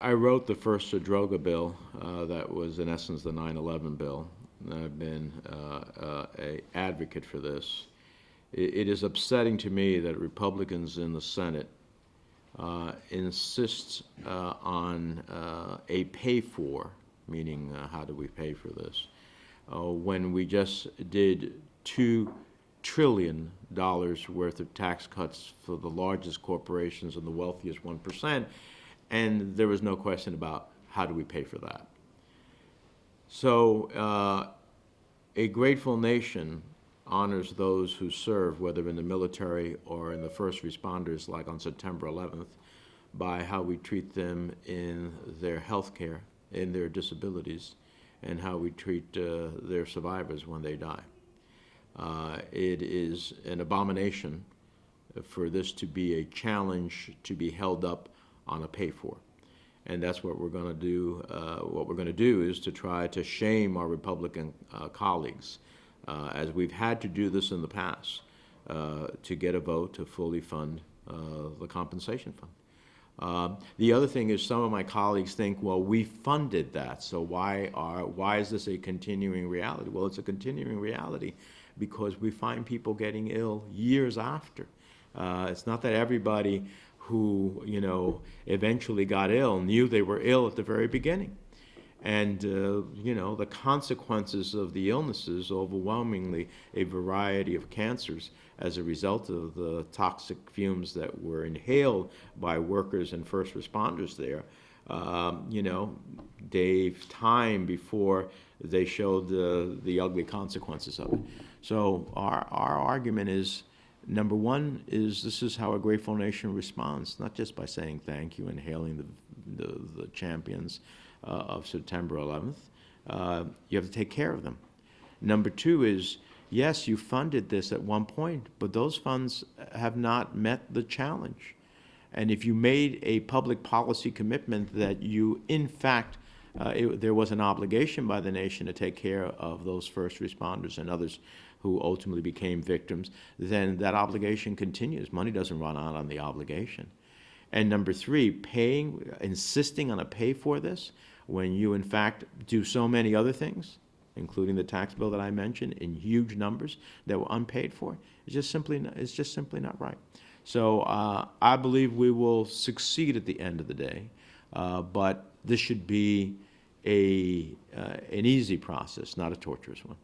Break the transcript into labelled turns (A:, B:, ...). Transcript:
A: I wrote the first Droga bill that was, in essence, the 9/11 bill. I've been an advocate for this. It is upsetting to me that Republicans in the Senate insist on a pay-for, meaning how do we pay for this, when we just did $2 trillion worth of tax cuts for the largest corporations and the wealthiest 1%, and there was no question about how do we pay for that. So a grateful nation honors those who serve, whether in the military or in the first responders, like on September 11th, by how we treat them in their health care, in their disabilities, and how we treat their survivors when they die. It is an abomination for this to be a challenge to be held up on a pay-for. And that's what we're going to do. What we're going to do is to try to shame our Republican colleagues, as we've had to do this in the past, to get a vote to fully fund the compensation fund. The other thing is, some of my colleagues think, well, we funded that, so why is this a continuing reality? Well, it's a continuing reality because we find people getting ill years after. It's not that everybody who, eventually got ill knew they were ill at the very beginning. And, the consequences of the illnesses, overwhelmingly a variety of cancers as a result of the toxic fumes that were inhaled by workers and first responders there, time before they showed the ugly consequences of it. So our argument is, number one is this is how a grateful nation responds, not just by saying thank you and hailing the champions of September 11th. You have to take care of them. Number two is, yes, you funded this at one point, but those funds have not met the challenge. And if you made a public policy commitment that you, in fact, there was an obligation by the nation to take care of those first responders and others who ultimately became victims, then that obligation continues. Money doesn't run out on the obligation. And number three, insisting on a pay for this when you, in fact, do so many other things, including the tax bill that I mentioned, in huge numbers that were unpaid for, it's just simply not right. So I believe we will succeed at the end of the day, but this should be an easy process, not a torturous one.